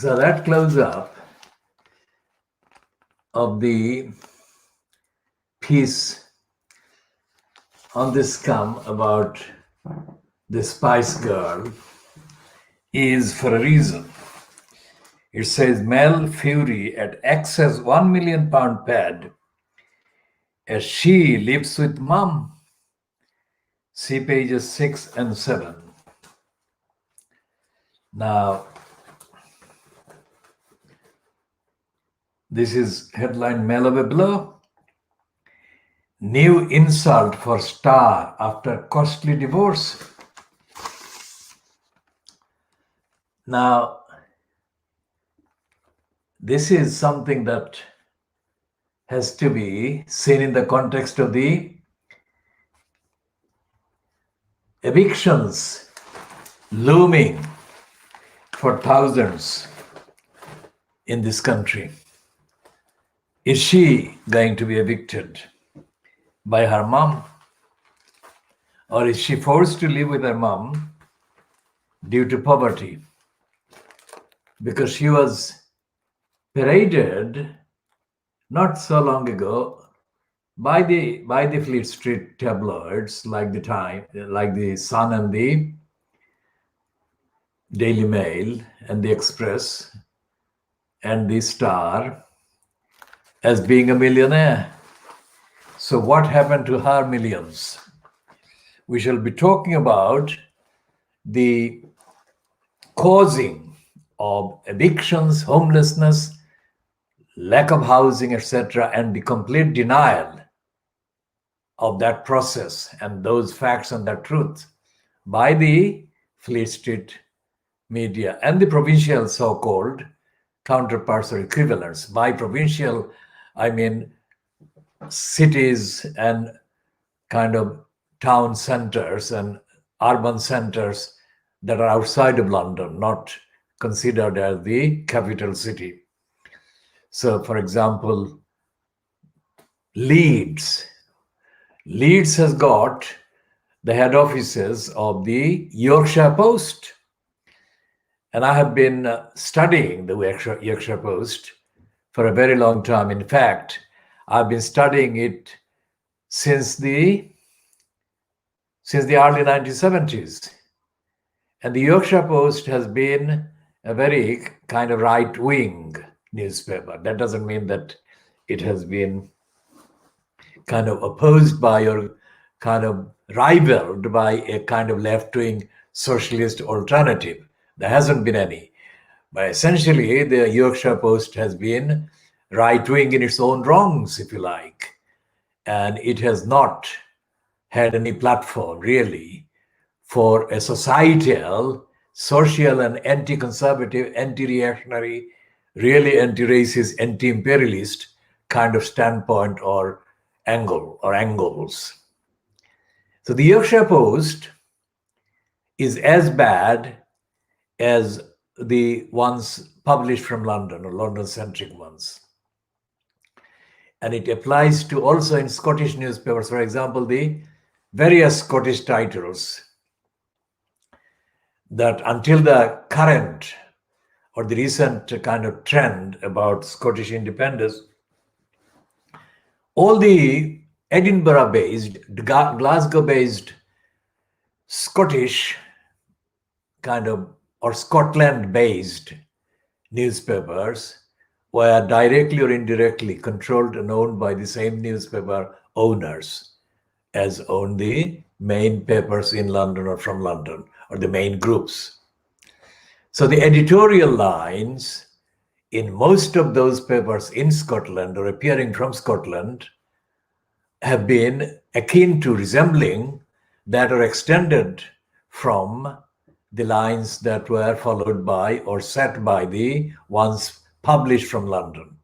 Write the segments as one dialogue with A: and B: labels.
A: So that close-up of the piece on this scum about the Spice Girl is for a reason. It says Mel Fury at X has £1 million pad as she lives with mum. See pages 6 and 7. Now, this is headline Mel of a blow. New insult for star after costly divorce. Now, this is something that has to be seen in the context of the evictions looming for thousands in this country. Is she going to be evicted by her mom? Or is she forced to live with her mom due to poverty? Because she was paraded not so long ago by the Fleet Street tabloids like the Sun and the Daily Mail and the Express and the Star as being a millionaire. So what happened to her millions? We shall be talking about the causing of evictions, homelessness, lack of housing, etc., and the complete denial of that process and those facts and that truth by the Fleet Street media and the provincial so-called counterparts or equivalents. By provincial, I mean cities and kind of town centers and urban centers that are outside of London, not considered as the capital city. So, for example, Leeds has got the head offices of the Yorkshire Post. And I have been studying the Yorkshire Post for a very long time. In fact, I've been studying it since the early 1970s. And the Yorkshire Post has been a very kind of right-wing newspaper. That doesn't mean that it has been kind of opposed by or kind of rivaled by a kind of left-wing socialist alternative. There hasn't been any. But essentially, the Yorkshire Post has been right-wing in its own wrongs, if you like. And it has not had any platform, really, for a societal, social and anti-conservative, anti-reactionary, really anti-racist, anti-imperialist kind of standpoint or angle or angles. So the Yorkshire Post is as bad as the ones published from London or London-centric ones. And it applies to also in Scottish newspapers. For example, the various Scottish titles that until the current or the recent kind of trend about Scottish independence, all the Edinburgh-based, Glasgow-based Scottish kind of or Scotland-based newspapers were directly or indirectly controlled and owned by the same newspaper owners as own the main papers in London or from London, or the main groups. So the editorial lines in most of those papers in Scotland or appearing from Scotland have been akin to resembling that or extended from the lines that were followed by or set by the ones published from London.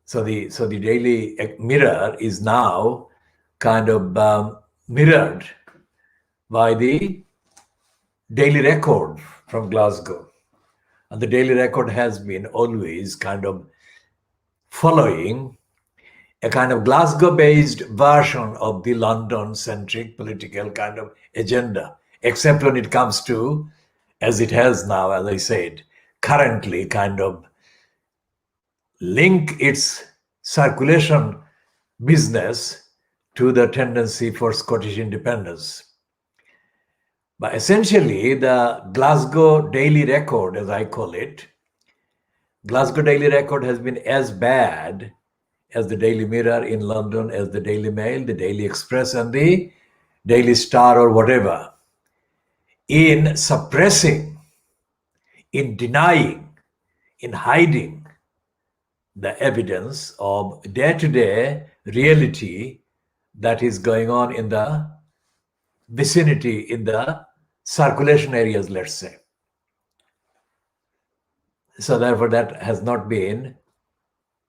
A: So the Daily Mirror is now kind of mirrored by the Daily Record from Glasgow. And the Daily Record has been always kind of following a kind of Glasgow-based version of the London-centric political kind of agenda, except when it comes to, as it has now, as I said, currently kind of link its circulation business to the tendency for Scottish independence. But essentially, the Glasgow Daily Record, as I call it, Glasgow Daily Record has been as bad as the Daily Mirror in London, as the Daily Mail, the Daily Express, and the Daily Star or whatever, in suppressing, in denying, in hiding the evidence of day-to-day reality that is going on in the vicinity, in the circulation areas, let's say. So therefore, that has not been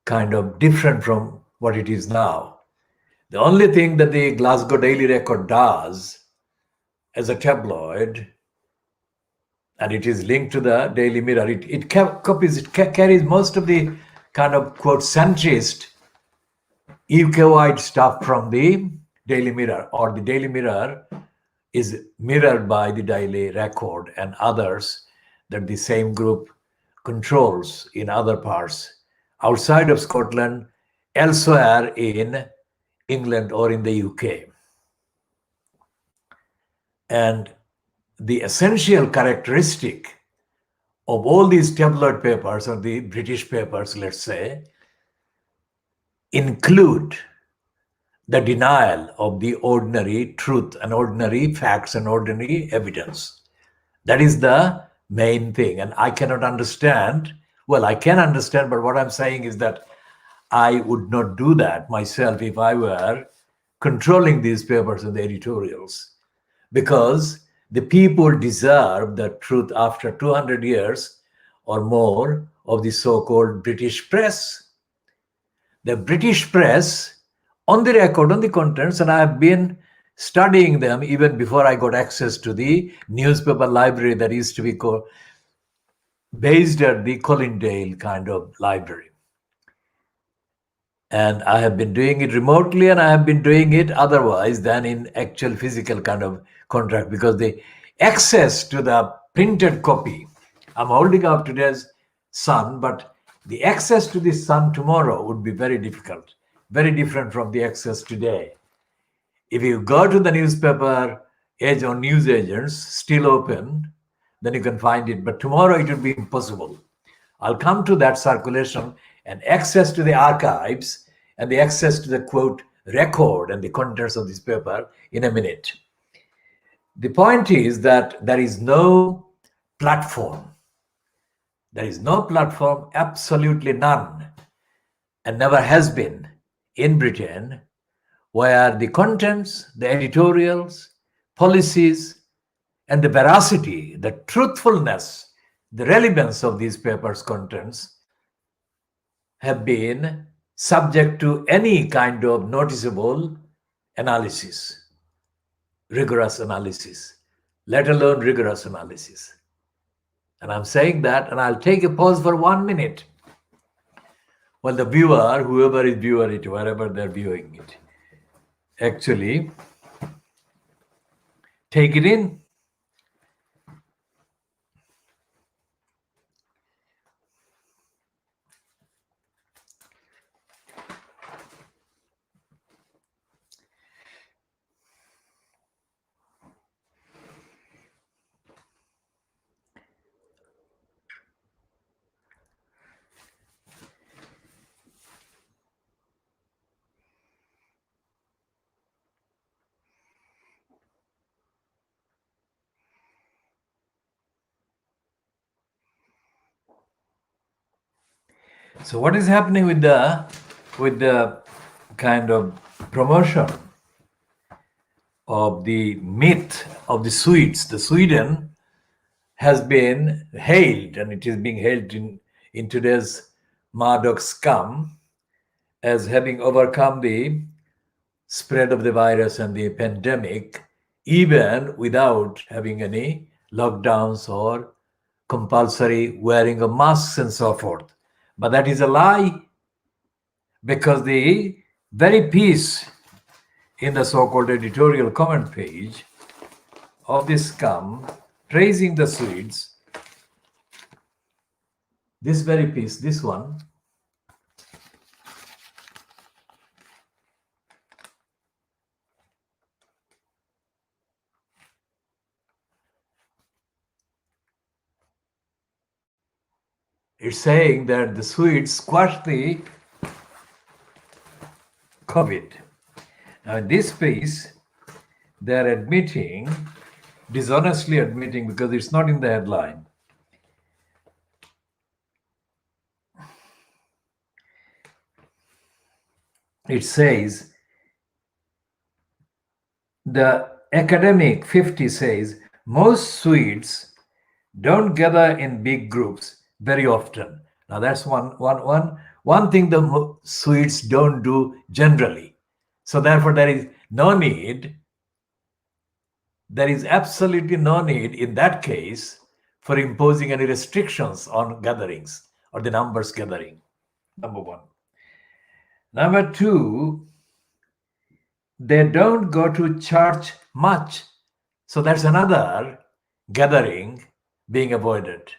A: kind of different from what it is now. The only thing that the Glasgow Daily Record does as a tabloid, and it is linked to the Daily Mirror, it carries most of the kind of quote centrist UK-wide stuff from the Daily Mirror, or the Daily Mirror is mirrored by the Daily Record and others that the same group controls in other parts outside of Scotland, elsewhere in England or in the UK. And the essential characteristic of all these tabloid papers, or the British papers, let's say, include the denial of the ordinary truth and ordinary facts and ordinary evidence. That is the main thing. And I cannot understand, well, I can understand, but what I'm saying is that I would not do that myself if I were controlling these papers and the editorials, because the people deserve the truth after 200 years or more of the so-called British press. The British press, on the record, on the contents, and I have been studying them even before I got access to the newspaper library that used to be based at the Colindale kind of library. And I have been doing it remotely, and I have been doing it otherwise than in actual physical kind of contract, because the access to the printed copy, I'm holding up today's Sun, but the access to the Sun tomorrow would be very difficult, very different from the access today. If you go to the newspaper age or news agents, still open, then you can find it. But tomorrow it would be impossible. I'll come to that circulation and access to the archives and the access to the quote record and the contents of this paper in a minute. The point is that there is no platform. There is no platform, absolutely none, and never has been in Britain, where the contents, the editorials, policies, and the veracity, the truthfulness, the relevance of these papers' contents have been subject to any kind of noticeable analysis, rigorous analysis, let alone rigorous analysis. And I'm saying that, and I'll take a pause for 1 minute while the viewer, whoever is viewing it, wherever they're viewing it, actually take it in. So what is happening with the kind of promotion of the myth of the Swedes? The Sweden has been hailed, and it is being hailed in today's Murdoch scum, as having overcome the spread of the virus and the pandemic, even without having any lockdowns or compulsory wearing of masks and so forth. But that is a lie, because the very piece in the so-called editorial comment page of this scum praising the Swedes This very piece, this one, it's saying that the Swedes squashed the COVID. Now, in this piece, they're admitting, dishonestly admitting, because it's not in the headline. It says, the academic 50 says, most Swedes don't gather in big groups very often. Now, that's one thing the Swedes don't do generally. So, therefore, there is absolutely no need in that case for imposing any restrictions on gatherings or the numbers gathering. Number one. Number two, they don't go to church much. So that's another gathering being avoided.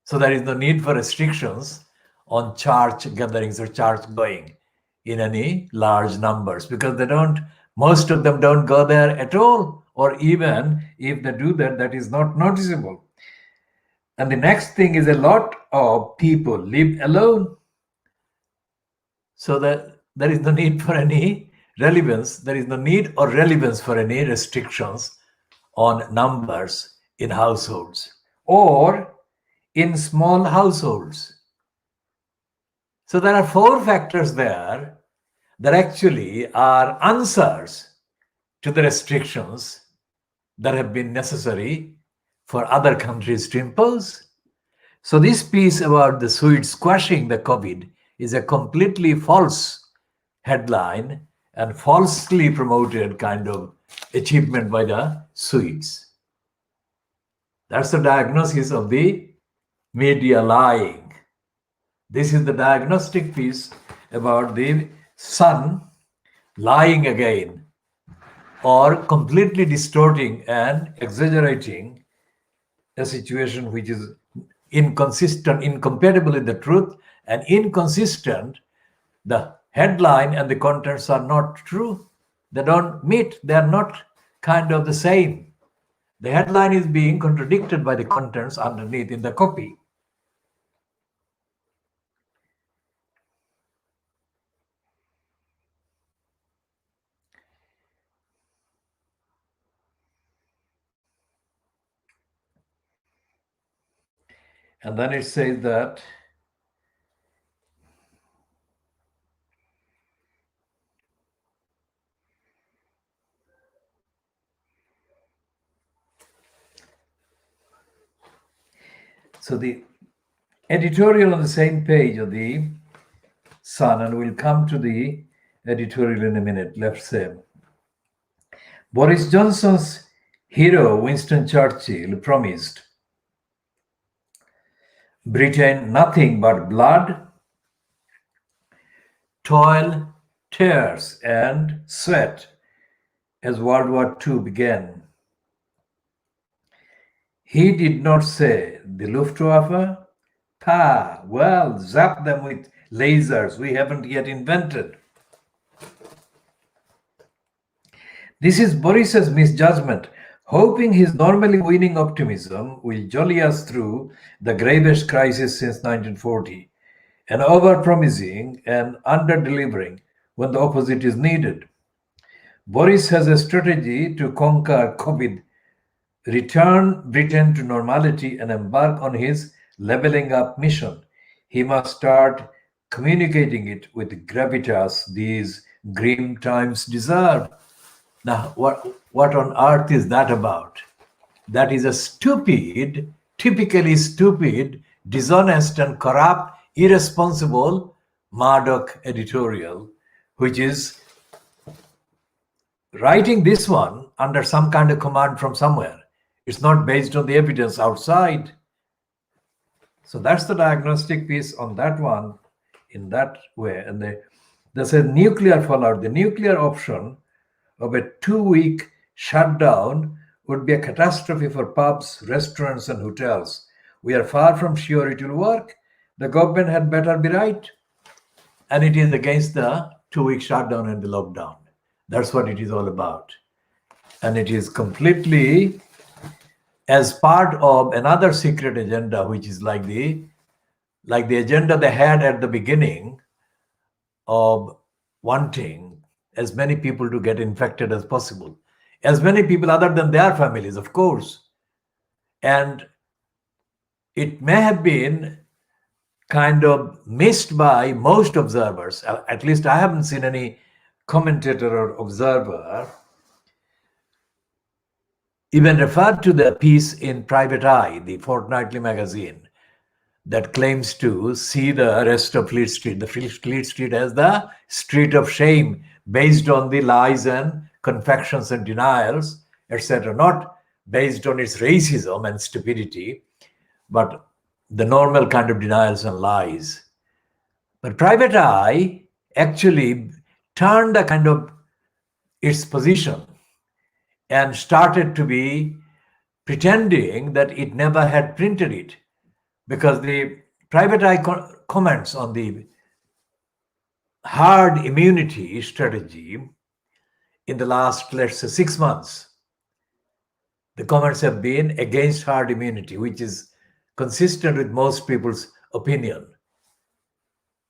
A: So there is no need for restrictions on church gatherings or church going in any large numbers, because most of them don't go there at all, or even if they do that, that is not noticeable. And the next thing is, a lot of people live alone. So that there is no need for any relevance, there is no need or relevance for any restrictions on numbers in households or in small households. So there are four factors there that actually are answers to the restrictions that have been necessary for other countries to impose. So this piece about the Swedes squashing the COVID is a completely false headline and falsely promoted kind of achievement by the Swedes. That's the diagnosis of the media lying. This is the diagnostic piece about the Sun lying again, or completely distorting and exaggerating a situation which is inconsistent, incompatible with the truth, and inconsistent. The headline and the contents are not true. They don't meet. They are not kind of the same. The headline is being contradicted by the contents underneath in the copy. And then it says that so the editorial on the same page of the Sun, and we'll come to the editorial in a minute, let's say. Boris Johnson's hero, Winston Churchill, promised Britain nothing but blood, toil, tears, and sweat as World War II began. He did not say the Luftwaffe, well, zap them with lasers we haven't yet invented. This is Boris's misjudgment, hoping his normally winning optimism will jolly us through the gravest crisis since 1940, and over-promising and under-delivering when the opposite is needed. Boris has a strategy to conquer COVID, return Britain to normality, and embark on his leveling up mission. He must start communicating it with gravitas these grim times deserve. Now, what on earth is that about? That is a stupid, typically stupid, dishonest, and corrupt, irresponsible Murdoch editorial, which is writing this one under some kind of command from somewhere. It's not based on the evidence outside. So that's the diagnostic piece on that one in that way. And they said nuclear fallout, the nuclear option of a 2-week shutdown would be a catastrophe for pubs, restaurants, and hotels. We are far from sure it will work, the government had better be right. And it is against the 2 week shutdown and the lockdown. That's what it is all about. And it is completely as part of another secret agenda, which is like the agenda they had at the beginning of wanting as many people to get infected as possible, as many people other than their families, of course. And it may have been kind of missed by most observers. At least I haven't seen any commentator or observer even referred to the piece in Private Eye, the fortnightly magazine, that claims to see the rest of Fleet Street, the Fleet Street as the street of shame based on the lies and confections and denials, etc. Not based on its racism and stupidity, but the normal kind of denials and lies. But Private Eye actually turned the kind of its position and started to be pretending that it never had printed it, because the Private Eye comments on the hard immunity strategy in the last, let's say, 6 months. The comments have been against hard immunity, which is consistent with most people's opinion,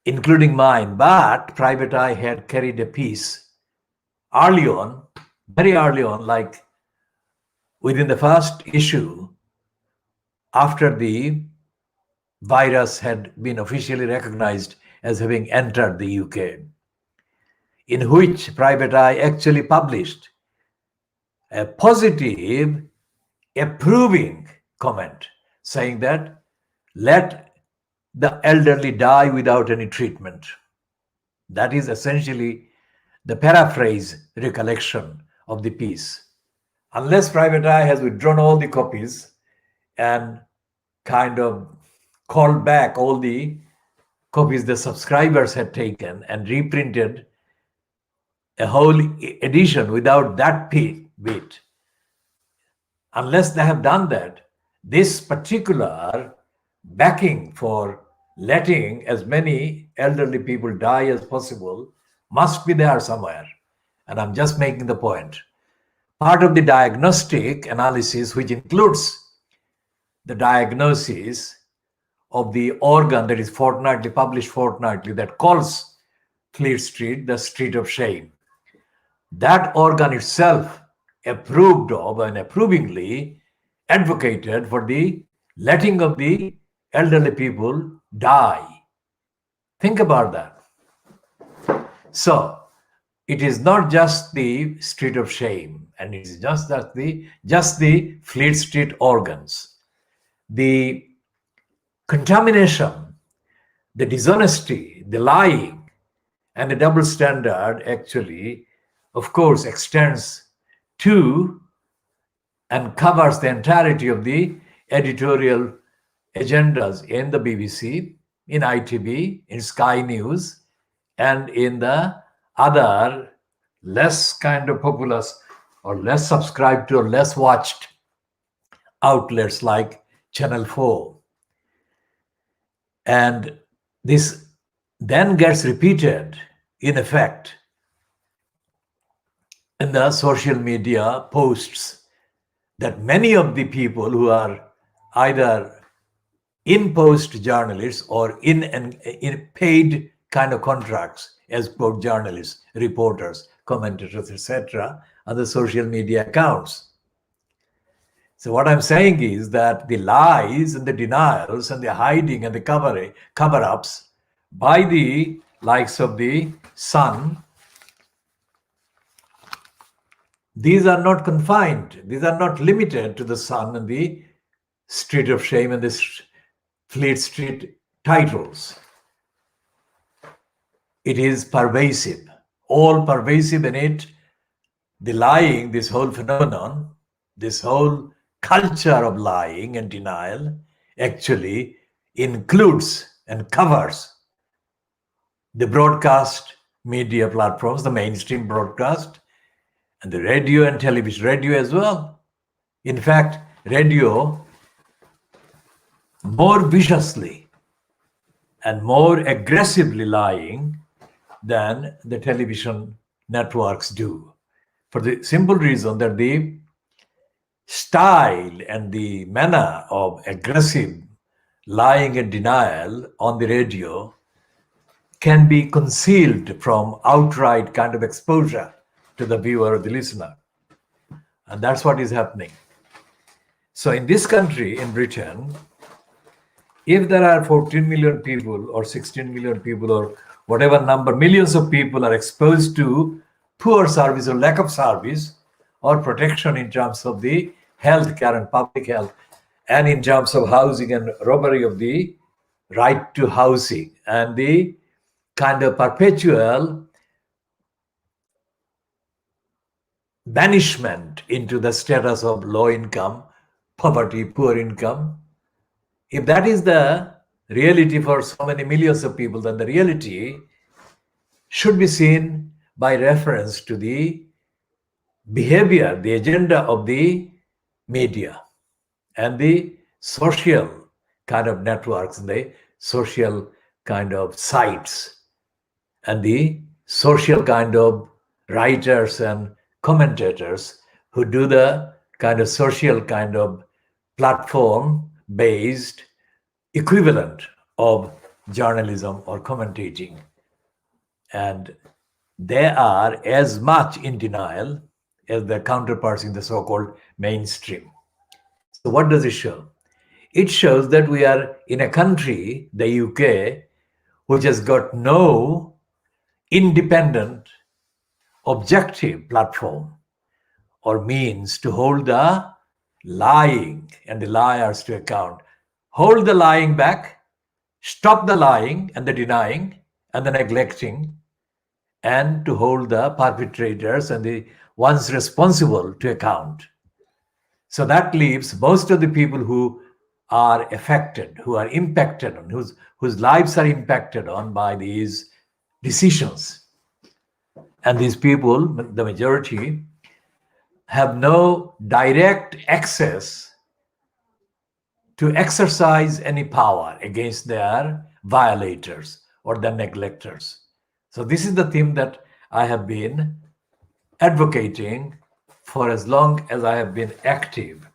A: including mine. But Private Eye had carried a piece early on, very early on, like within the first issue, after the virus had been officially recognized as having entered the UK, in which Private Eye actually published a positive, approving comment saying that let the elderly die without any treatment. That is essentially the paraphrase recollection of the piece. Unless Private Eye has withdrawn all the copies and kind of called back all the copies the subscribers had taken and reprinted a whole edition without that bit, unless they have done that, this particular backing for letting as many elderly people die as possible must be there somewhere. And I'm just making the point. Part of the diagnostic analysis, which includes the diagnosis of the organ that is fortnightly, published fortnightly, that calls Fleet Street the street of shame. That organ itself approved of and approvingly advocated for the letting of the elderly people die. Think about that. So it is not just the street of shame, and it is just the Fleet Street organs. The contamination, the dishonesty, the lying, and the double standard actually, of course, extends to and covers the entirety of the editorial agendas in the BBC, in ITV, in Sky News, and in the other less kind of populous or less subscribed to or less watched outlets like Channel 4. And this then gets repeated, in effect, in the social media posts that many of the people who are either in-post journalists or in paid kind of contracts as both journalists, reporters, commentators, etc., on the social media accounts. So what I'm saying is that the lies and the denials and the hiding and the cover-ups by the likes of the Sun, these are not confined, these are not limited to the Sun and the Street of Shame and the Fleet Street titles. It is pervasive, all pervasive in it. The lying, this whole phenomenon, this whole culture of lying and denial actually includes and covers the broadcast media platforms, the mainstream broadcast, and the radio and television, radio as well. In fact, radio more viciously and more aggressively lying than the television networks do. For the simple reason that the style and the manner of aggressive lying and denial on the radio can be concealed from outright kind of exposure to the viewer or the listener. And that's what is happening. So in this country, in Britain, if there are 14 million people or 16 million people or whatever number, millions of people are exposed to poor service or lack of service or protection in terms of the health care and public health, and in terms of housing and robbery of the right to housing, and the kind of perpetual banishment into the status of low income, poverty, poor income. If that is the reality for so many millions of people, then the reality should be seen by reference to the behavior, the agenda of the media and the social kind of networks and the social kind of sites and the social kind of writers and commentators who do the kind of social kind of platform based equivalent of journalism or commentating. And they are as much in denial as their counterparts in the so-called mainstream. So what does it show? It shows that we are in a country, the UK, which has got no independent, objective platform or means to hold the lying and the liars to account. Hold the lying back, stop the lying and the denying and the neglecting, and to hold the perpetrators and the ones responsible to account. So that leaves most of the people who are affected, who are impacted on, whose lives are impacted on by these decisions. And these people, the majority, have no direct access to exercise any power against their violators or their neglectors. So this is the theme that I have been advocating for as long as I have been active.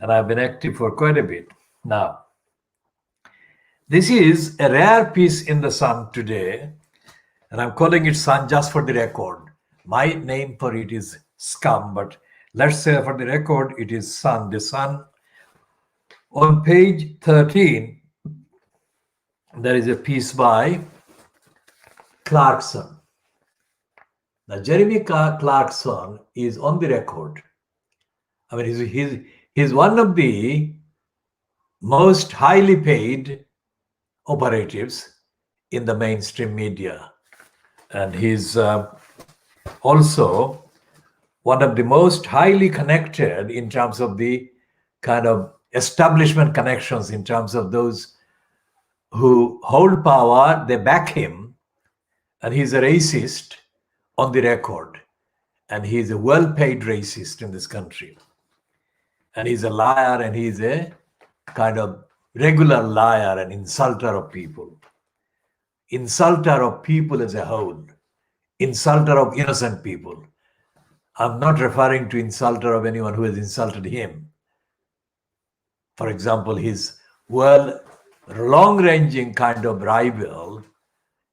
A: And I've been active for quite a bit. Now, this is a rare piece in the Sun today, and I'm calling it Sun just for the record. My name for it is Scum, but let's say for the record, it is Sun. The Sun, on page 13, there is a piece by Clarkson. Now, Jeremy Clarkson is on the record. I mean, he's one of the most highly paid operatives in the mainstream media. And he's also one of the most highly connected in terms of the kind of establishment connections, in terms of those who hold power, they back him, and he's a racist on the record, and he's a well-paid racist in this country, and he's a liar, and he's a kind of regular liar and insulter of people as a whole, insulter of innocent people. I'm not referring to insulter of anyone who has insulted him. For example, his long-ranging kind of rival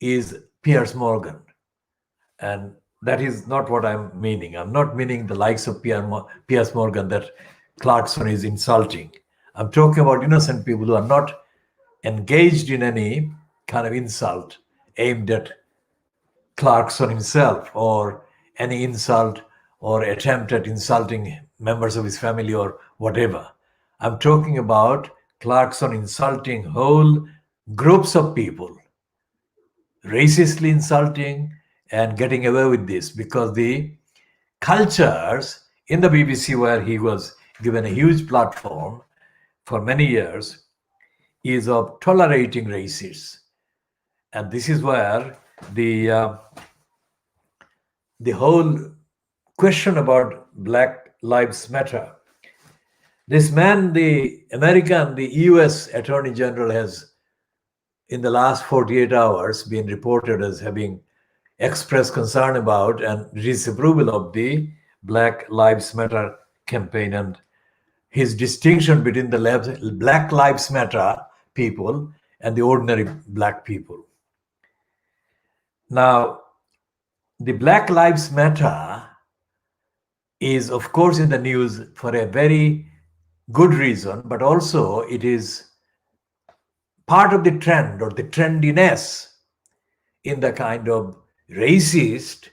A: is Piers Morgan. And that is not what I'm meaning. I'm not meaning the likes of Piers Morgan that Clarkson is insulting. I'm talking about innocent people who are not engaged in any kind of insult aimed at Clarkson himself, or any insult or attempt at insulting members of his family or whatever. I'm talking about Clarkson insulting whole groups of people, racistly insulting and getting away with this, because the cultures in the BBC, where he was given a huge platform for many years, is of tolerating racists. And this is where the whole question about Black Lives Matter. This man, the US Attorney General, has in the last 48 hours been reported as having expressed concern about and disapproval of the Black Lives Matter campaign, and his distinction between the Black Lives Matter people and the ordinary black people. Now, the Black Lives Matter is, of course, in the news for a very good reason, but also it is part of the trend or the trendiness in the kind of racist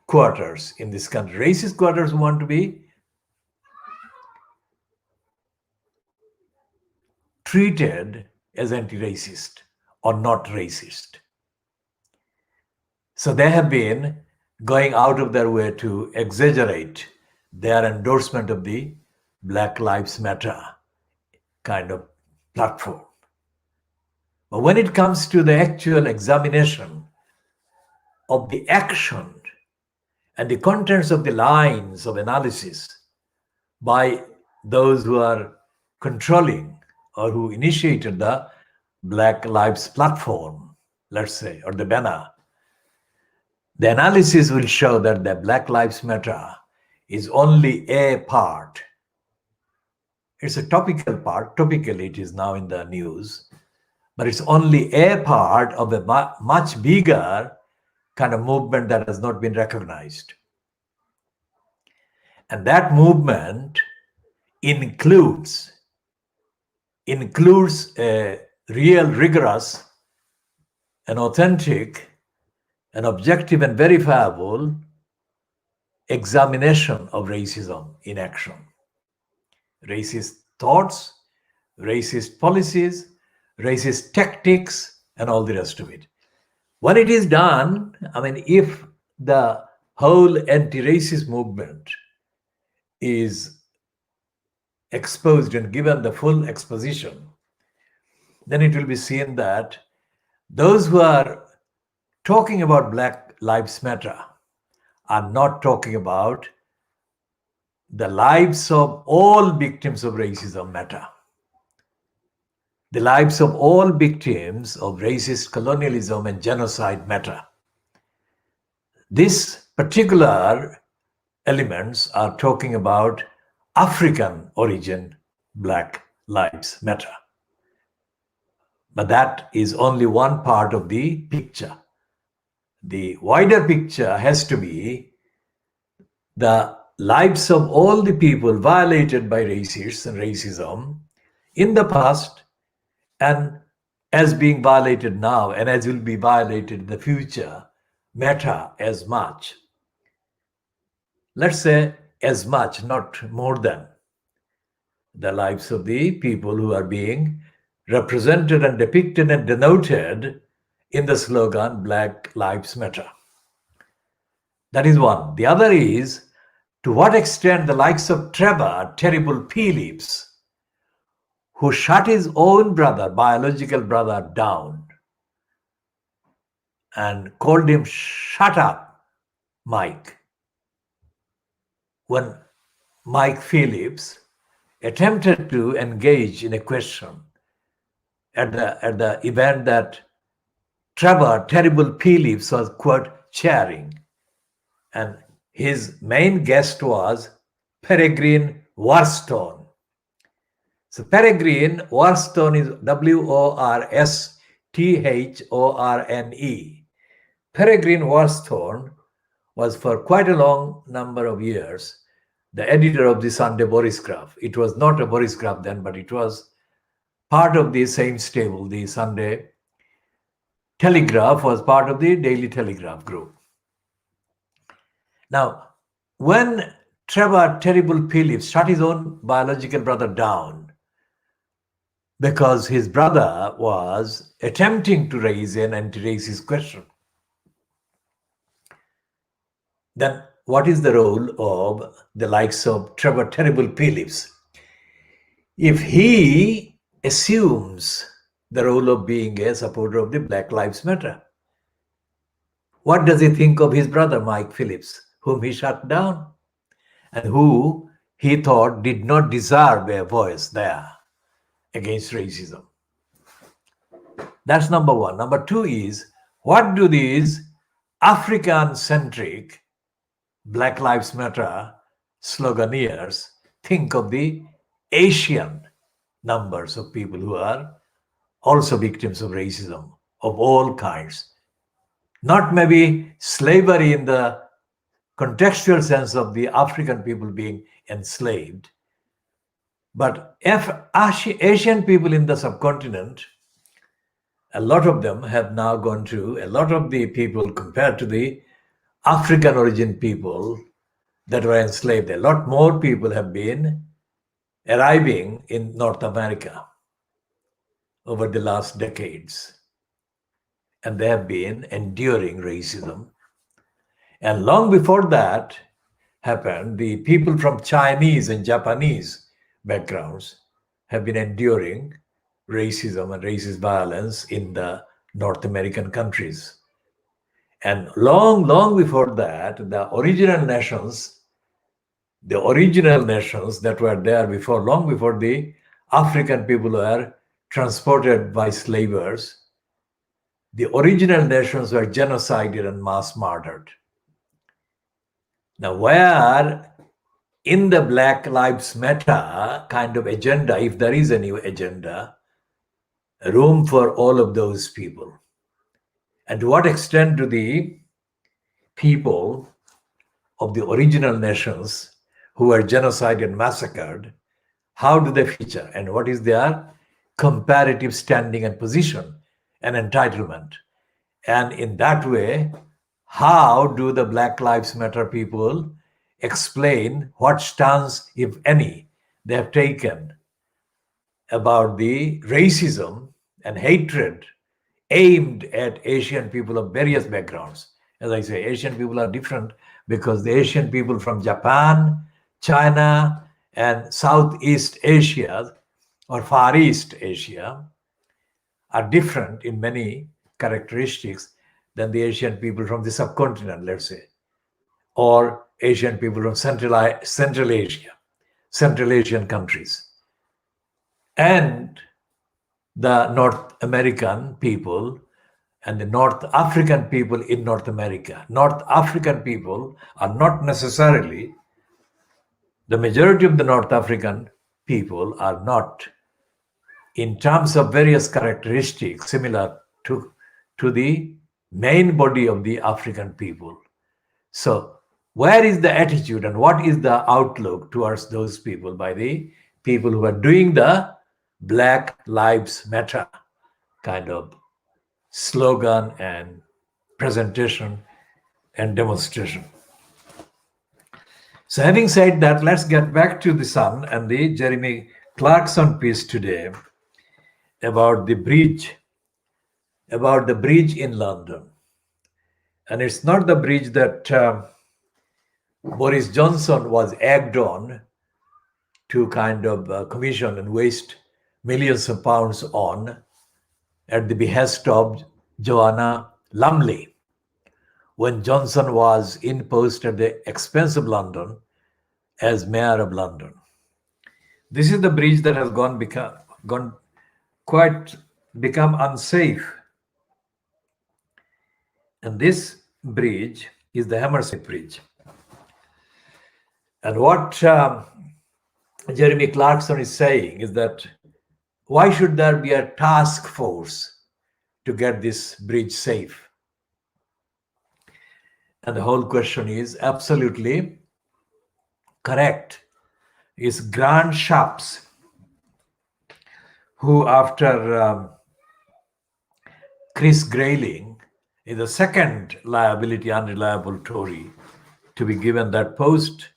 A: quarters in this country. Racist quarters want to be treated as anti-racist or not racist. So they have been going out of their way to exaggerate their endorsement of the Black Lives Matter kind of platform. But when it comes to the actual examination of the action and the contents of the lines of analysis by those who are controlling or who initiated the Black Lives platform, let's say, or the banner, the analysis will show that the Black Lives Matter is only a part. It's a topical part. Topically, it is now in the news, but it's only a part of a much bigger kind of movement that has not been recognized. And that movement includes a real, rigorous, and authentic, and objective and verifiable examination of racism in action. Racist thoughts, racist policies, racist tactics, and all the rest of it. When it is done, I mean, if the whole anti-racist movement is exposed and given the full exposition, then it will be seen that those who are talking about Black Lives Matter are not talking about the lives of all victims of racism matter. The lives of all victims of racist colonialism and genocide matter. These particular elements are talking about African origin Black Lives Matter. But that is only one part of the picture. The wider picture has to be the lives of all the people violated by racists and racism in the past, and as being violated now and as will be violated in the future, matter as much. Let's say as much, not more than, the lives of the people who are being represented and depicted and denoted in the slogan Black Lives Matter. That is one. The other is to what extent the likes of Trevor Terrible Phillips, who shut his own brother, biological brother, down and called him, "Shut up, Mike," when Mike Phillips attempted to engage in a question at the event that Trevor Terrible Phillips was, quote, chairing. And his main guest was Peregrine Warstone. So Peregrine Warstone is Worsthorne. Peregrine Warstone was for quite a long number of years the editor of the Sunday Borisgraph. It was not a Borisgraph then, but it was part of the same stable. The Sunday Telegraph was part of the Daily Telegraph group. Now, when Trevor Terrible Phillips shut his own biological brother down because his brother was attempting to raise an anti-racist question, then what is the role of the likes of Trevor Terrible Phillips? If he assumes the role of being a supporter of the Black Lives Matter, what does he think of his brother Mike Phillips, whom he shut down and who he thought did not deserve a voice there against racism? That's number one. Number two is, what do these African centric Black Lives Matter sloganeers think of the Asian numbers of people who are also victims of racism of all kinds? Not maybe slavery in the contextual sense of the African people being enslaved, but if Asian people in the subcontinent, a lot of them have now gone through, a lot of the people compared to the African origin people that were enslaved, a lot more people have been arriving in North America over the last decades. And they have been enduring racism. And long before that happened, the people from Chinese and Japanese backgrounds have been enduring racism and racist violence in the North American countries. And long before that, the original nations that were there before, long before the African people were transported by slavers, the original nations were genocided and mass murdered. Now, where in the Black Lives Matter kind of agenda, if there is any agenda, room for all of those people? And to what extent do the people of the original nations who were genocided and massacred, how do they feature, and what is their comparative standing and position and entitlement? And in that way, how do the Black Lives Matter people explain what stance, if any, they have taken about the racism and hatred aimed at Asian people of various backgrounds? As I say, Asian people are different because the Asian people from Japan, China, and Southeast Asia or Far East Asia are different in many characteristics than the Asian people from the subcontinent, let's say, or Asian people from Central Asia, Central Asian countries. And the North American people and the North African people in North America. North African people are not necessarily, the majority of the North African people are not, in terms of various characteristics, similar to the main body of the African people. So, where is the attitude and what is the outlook towards those people by the people who are doing the Black Lives Matter kind of slogan and presentation and demonstration? So, having said that, let's get back to the Sun and the Jeremy Clarkson piece today about the bridge in London. And it's not the bridge that Boris Johnson was egged on to kind of commission and waste millions of pounds on at the behest of Joanna Lumley when Johnson was in post at the expense of London as mayor of London. This is the bridge that has become unsafe. And this bridge is the Hammersmith Bridge. And what Jeremy Clarkson is saying is that why should there be a task force to get this bridge safe? And the whole question is absolutely correct. It's Grant Shapps, who after Chris Grayling is the second liability unreliable Tory to be given that post.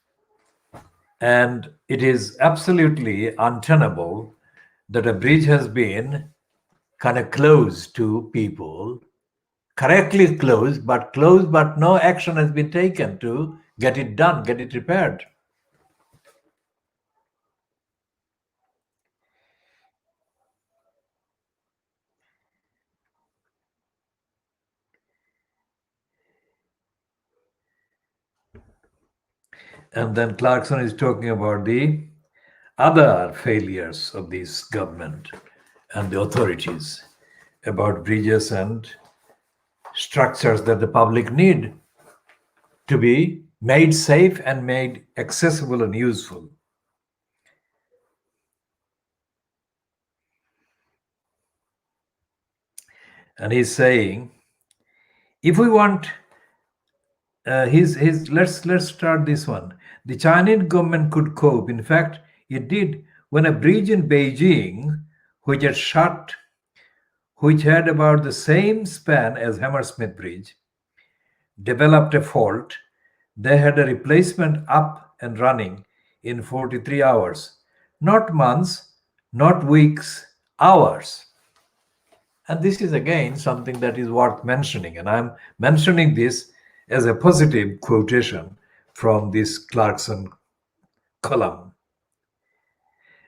A: And it is absolutely untenable that a bridge has been kind of closed to people, correctly closed, but no action has been taken to get it done, get it repaired. And then Clarkson is talking about the other failures of this government and the authorities. about bridges and structures that the public need to be made safe and made accessible and useful. And he's saying, if we want, his let's start this one. The Chinese government could cope. In fact, it did when a bridge in Beijing, which had shut, which had about the same span as Hammersmith Bridge, developed a fault. They had a replacement up and running in 43 hours, not months, not weeks, hours. And this is again something that is worth mentioning. And I'm mentioning this as a positive quotation from this Clarkson column.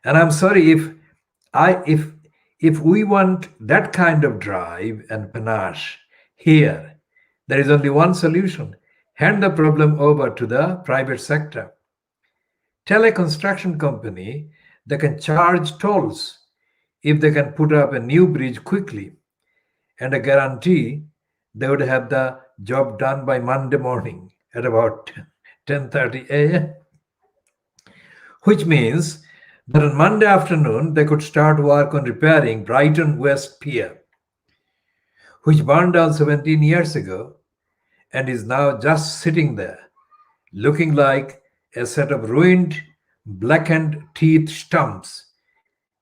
A: And I'm sorry if we want that kind of drive and panache here, there is only one solution. Hand the problem over to the private sector. Tell a construction company they can charge tolls if they can put up a new bridge quickly, and a guarantee they would have the job done by Monday morning at about 10:30 a.m., which means that on Monday afternoon they could start work on repairing Brighton West Pier, which burned down 17 years ago and is now just sitting there, looking like a set of ruined, blackened teeth stumps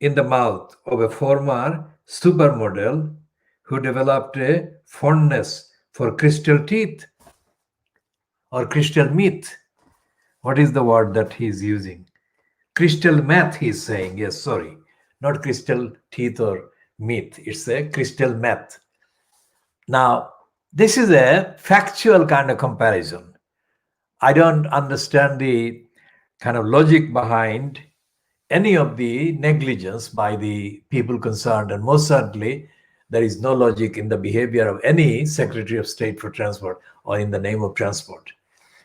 A: in the mouth of a former supermodel who developed a fondness for crystal teeth or crystal meth. What is the word that he's using? Crystal meth, he's saying. Yes, sorry. Not crystal teeth or meth. It's a crystal meth. Now, this is a factual kind of comparison. I don't understand the kind of logic behind any of the negligence by the people concerned, and most certainly there is no logic in the behavior of any Secretary of State for Transport or in the name of transport.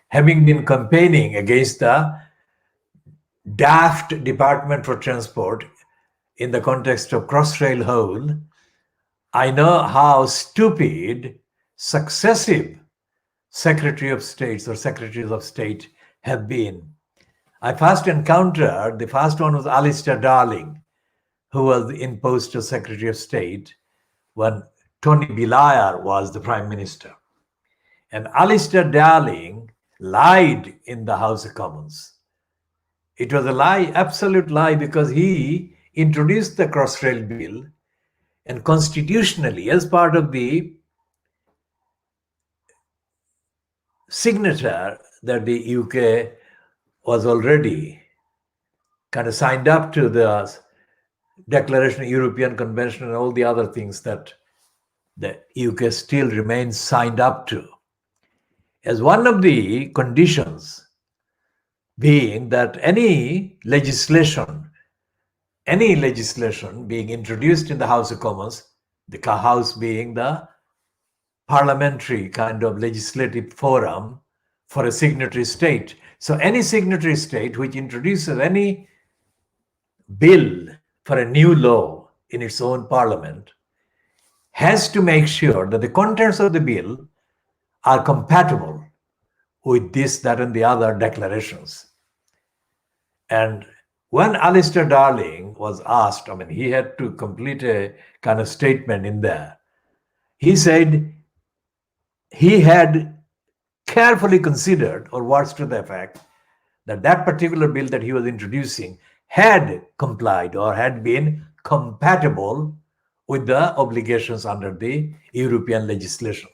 A: Having been campaigning against the daft Department for Transport in the context of Crossrail hole, I know how stupid successive Secretary of States or Secretaries of State have been. I first encountered, the first one was Alistair Darling, who was in post as Secretary of State when Tony Blair was the Prime Minister. And Alistair Darling lied in the House of Commons. It was a lie, absolute lie, because he introduced the Crossrail Bill, and constitutionally, as part of the signature that the UK was already kind of signed up to the Declaration of European Convention and all the other things that the UK still remains signed up to. As one of the conditions being that any legislation being introduced in the House of Commons, the House being the parliamentary kind of legislative forum for a signatory state. So any signatory state which introduces any bill for a new law in its own parliament has to make sure that the contents of the bill are compatible with this, that, and the other declarations. And when Alistair Darling was asked, I mean, he had to complete a kind of statement in there. He said he had carefully considered, or words to the effect, that that particular bill that he was introducing had complied or had been compatible with the obligations under the European legislation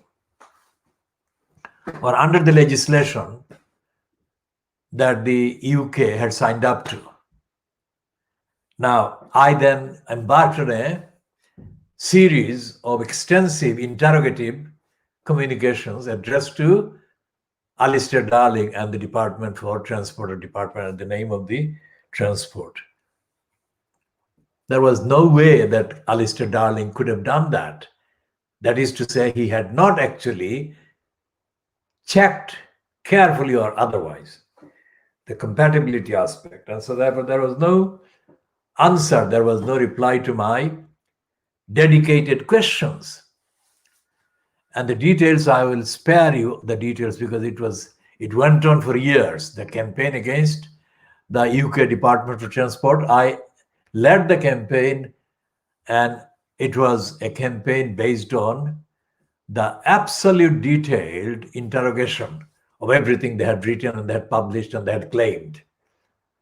A: or under the legislation that the UK had signed up to. Now, I then embarked on a series of extensive interrogative communications addressed to Alistair Darling and the Department for Transport, or Department and the name of the transport. There was no way that Alistair Darling could have done that. That is to say, he had not actually checked carefully or otherwise the compatibility aspect. And so therefore there was no answer, there was no reply to my dedicated questions. And the details, I will spare you the details because it went on for years. The campaign against the UK Department of Transport, I led the campaign, and it was a campaign based on the absolute detailed interrogation of everything they had written and they had published and they had claimed.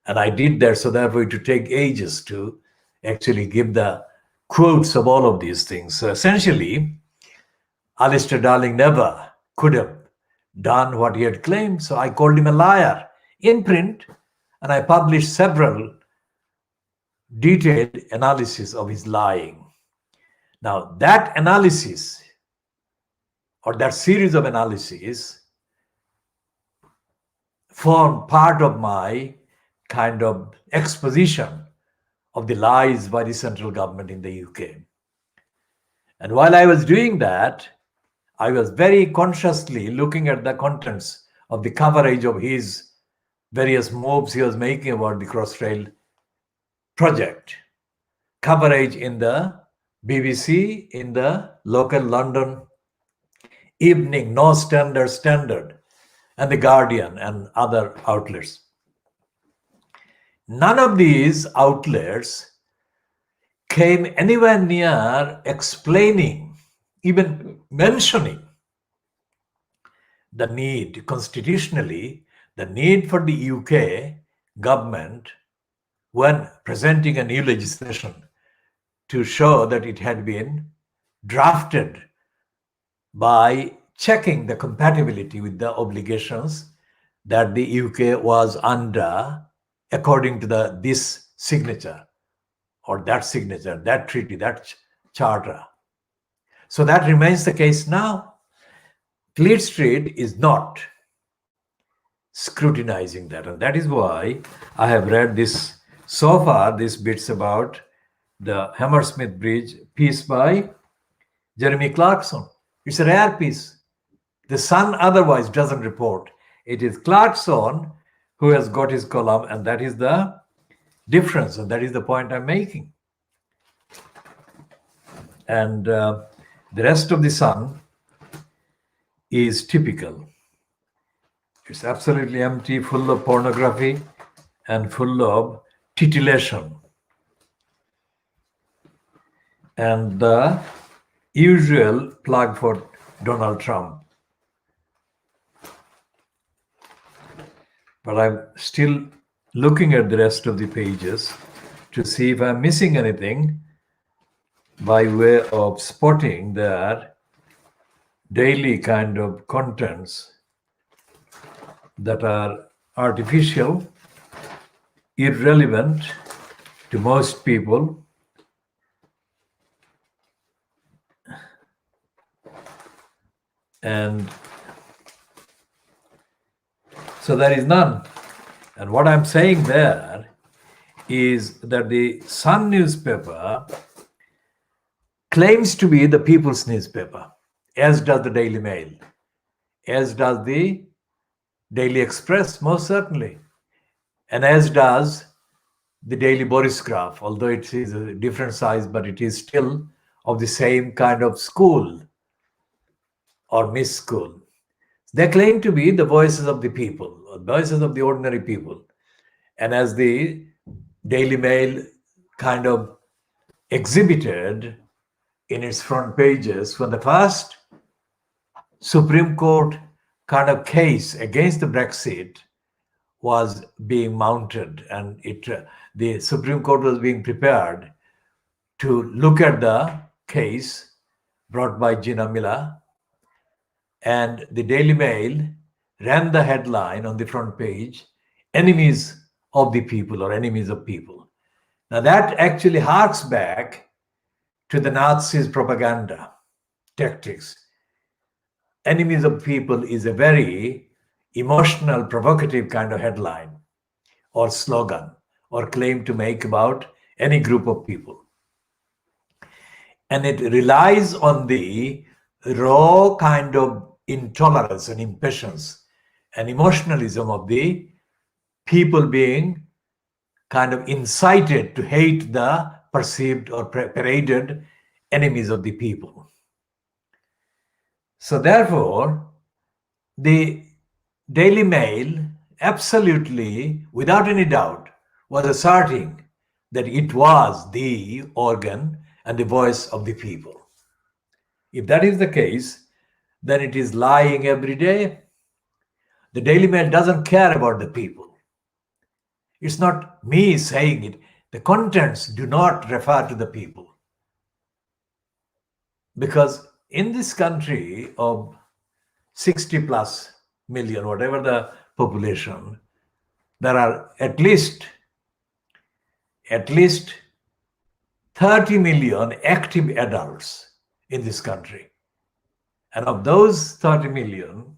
A: And I did that, so therefore it would take ages to actually give the quotes of all of these things. So essentially, Alistair Darling never could have done what he had claimed, so I called him a liar in print, and I published several detailed analysis of his lying. Now, that analysis, or that series of analyses, formed part of my kind of exposition of the lies by the central government in the UK. And while I was doing that, I was very consciously looking at the contents of the coverage of his various moves he was making about the Crossrail project. Coverage in the BBC, in the local London Evening, No Standard, and the Guardian and other outlets. None of these outlets came anywhere near explaining, even mentioning the need, constitutionally, the need for the UK government, when presenting a new legislation, to show that it had been drafted by checking the compatibility with the obligations that the UK was under according to this signature or that signature, that treaty, that charter. So that remains the case now. Fleet Street is not scrutinizing that, and that is why I have read this so far, these bits about the Hammersmith Bridge piece by Jeremy Clarkson. It's a rare piece. The Sun otherwise doesn't report. It is Clarkson who has got his column, and that is the difference, and that is the point I'm making. And the rest of the Sun is typical. It's absolutely empty, full of pornography and full of titillation. And the usual plug for Donald Trump. But I'm still looking at the rest of the pages to see if I'm missing anything by way of spotting their daily kind of contents that are artificial, irrelevant to most people, and so there is none. And what I'm saying there is that the Sun newspaper claims to be the people's newspaper, as does the Daily Mail, as does the Daily Express, most certainly, and as does the Daily Borisgraph, although it is a different size, but it is still of the same kind of school or Miss School. They claim to be the voices of the people, or voices of the ordinary people. And as the Daily Mail kind of exhibited in its front pages, when the first Supreme Court kind of case against the Brexit was being mounted, and the Supreme Court was being prepared to look at the case brought by Gina Miller, and the Daily Mail ran the headline on the front page, "Enemies of the People" or "Enemies of People." Now that actually harks back to the Nazis' propaganda tactics. "Enemies of People" is a very emotional, provocative kind of headline or slogan or claim to make about any group of people. And it relies on the raw kind of intolerance and impatience and emotionalism of the people being kind of incited to hate the perceived or paraded enemies of the people. So therefore, the Daily Mail absolutely, without any doubt, was asserting that it was the organ and the voice of the people. If that is the case, then it is lying every day. The Daily Mail doesn't care about the people. It's not me saying it. The contents do not refer to the people. Because in this country of 60 plus million, whatever the population, there are at least 30 million active adults in this country. And of those 30 million,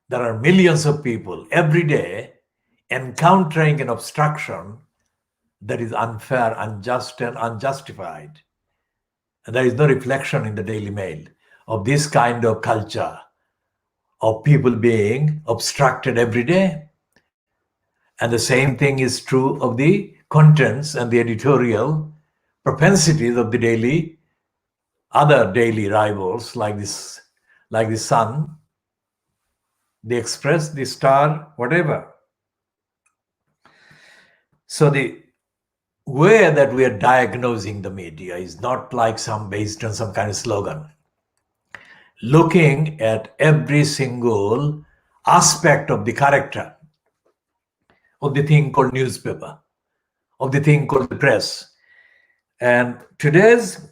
A: there are millions of people every day encountering an obstruction that is unfair, unjust, and unjustified. And there is no reflection in the Daily Mail of this kind of culture of people being obstructed every day. And the same thing is true of the contents and the editorial propensities of the other daily rivals like the Sun, the Express, the Star, whatever. So the way that we are diagnosing the media is not like some based on some kind of slogan. Looking at every single aspect of the character of the thing called newspaper, of the thing called the press. And today's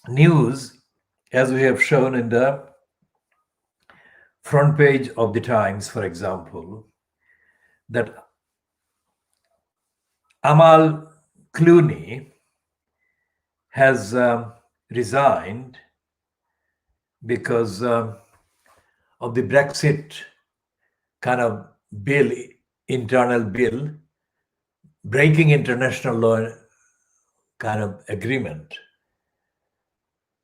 A: news, as we have shown in the front page of the Times, for example, that Amal Clooney has resigned because of the Brexit kind of bill, internal bill, breaking international law kind of agreement.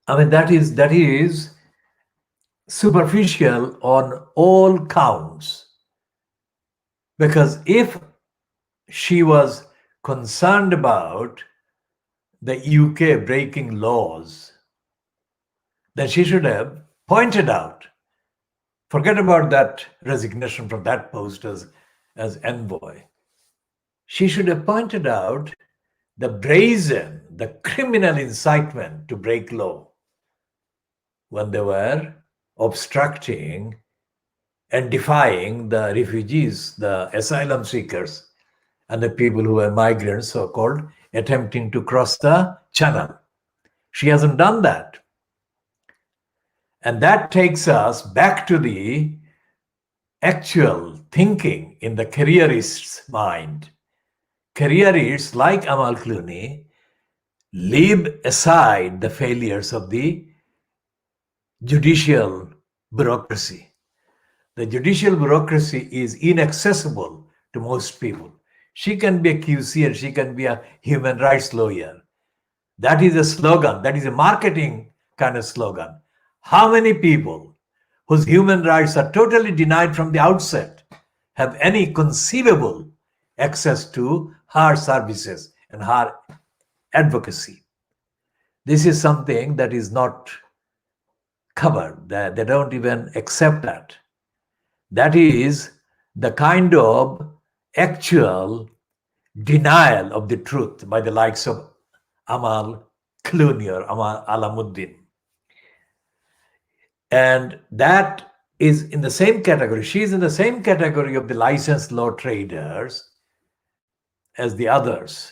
A: I mean, that is superficial on all counts. Because if she was concerned about the UK breaking laws, then she should have pointed out, forget about that resignation from that post as envoy. She should have pointed out the criminal incitement to break law when they were obstructing and defying the refugees, the asylum seekers, and the people who were migrants, so-called, attempting to cross the channel. She hasn't done that. And that takes us back to the actual thinking in the careerist's mind. Careerists like Amal Clooney leave aside the failures of the judicial bureaucracy. The judicial bureaucracy is inaccessible to most people. She can be a QC and she can be a human rights lawyer. That is a slogan. That is a marketing kind of slogan. How many people whose human rights are totally denied from the outset have any conceivable access to her services and her advocacy? This is something that is not covered. They don't even accept that. That is the kind of actual denial of the truth by the likes of Amal Clooney or Amal Alamuddin. And that is in the same category. She is in the same category of the licensed law traders as the others.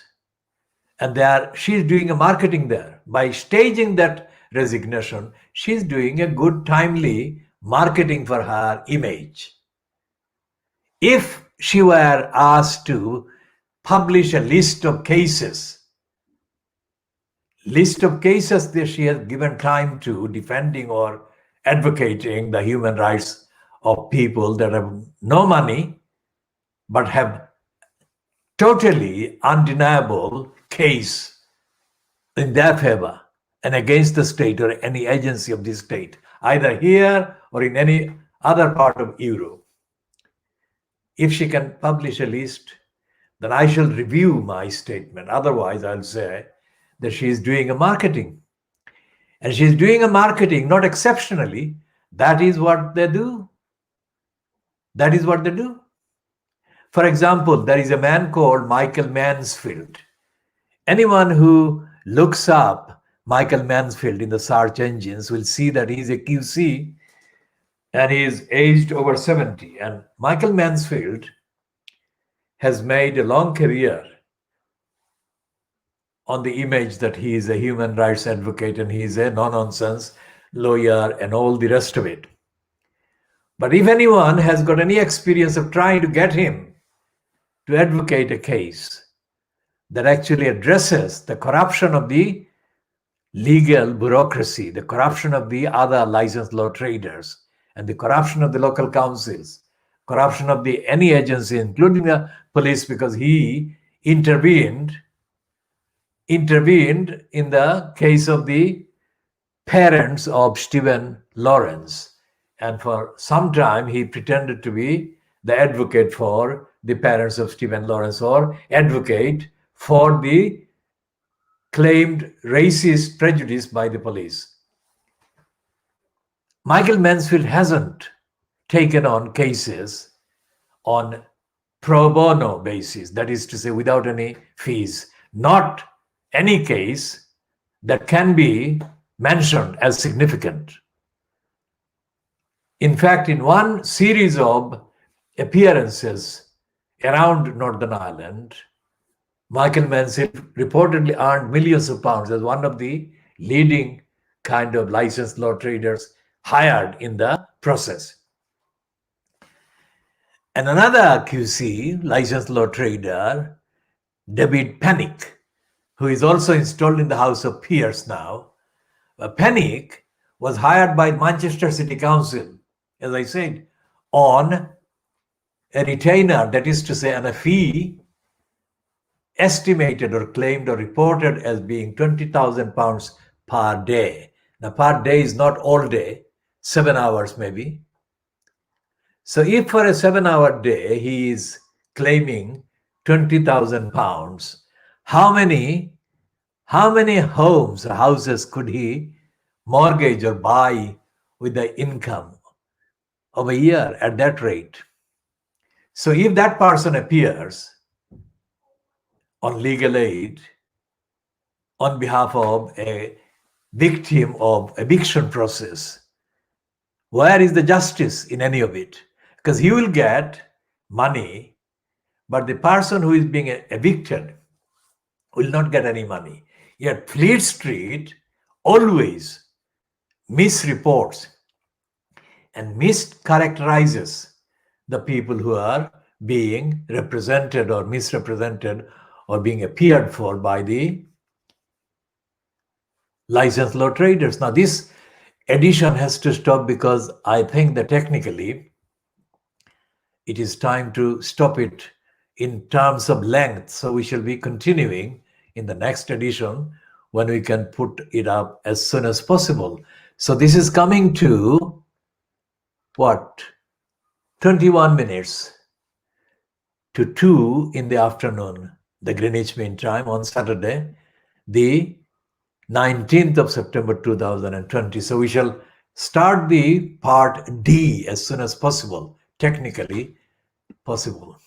A: And she's doing a marketing there. By staging that resignation, she's doing a good, timely marketing for her image. If she were asked to publish a list of cases that she has given time to defending or advocating the human rights of people that have no money but have totally undeniable case in their favor and against the state or any agency of the state, either here or in any other part of Europe. If she can publish a list, then I shall review my statement. Otherwise, I'll say that she is doing a marketing. And she is doing a marketing, not exceptionally. That is what they do. That is what they do. For example, there is a man called Michael Mansfield. Anyone who looks up Michael Mansfield in the search engines will see that he is a QC and he is aged over 70. And Michael Mansfield has made a long career on the image that he is a human rights advocate and he is a no-nonsense lawyer and all the rest of it. But if anyone has got any experience of trying to get him to advocate a case that actually addresses the corruption of the legal bureaucracy, the corruption of the other licensed law traders, and the corruption of the local councils, corruption of the any agency, including the police, because he intervened in the case of the parents of Stephen Lawrence. And for some time, he pretended to be the advocate for the parents of Stephen Lawrence or advocate for the claimed racist prejudice by the police. Michael Mansfield hasn't taken on cases on pro bono basis, that is to say, without any fees, not any case that can be mentioned as significant. In fact, in one series of appearances around Northern Ireland, Michael Mansfield reportedly earned millions of pounds as one of the leading kind of licensed law traders hired in the process. And another QC, licensed law trader, David Panic, who is also installed in the House of Peers now. Panic was hired by Manchester City Council, as I said, on a retainer, that is to say, on a fee estimated or claimed or reported as being £20,000 per day. Now, per day is not all day, 7 hours maybe. So if for a 7-hour day he is claiming £20,000, how many homes or houses could he mortgage or buy with the income of a year at that rate? So if that person appears on legal aid on behalf of a victim of eviction process, where is the justice in any of it? Because he will get money, but the person who is being evicted will not get any money. Yet Fleet Street always misreports and mischaracterizes the people who are being represented or misrepresented or being appeared for by the licensed law traders. Now, this edition has to stop because I think that technically it is time to stop it in terms of length. So we shall be continuing in the next edition when we can put it up as soon as possible. So this is coming to what? 21 minutes to 2 in the afternoon, the Greenwich Mean Time on Saturday, the 19th of September 2020. So we shall start the part D as soon as possible, technically possible.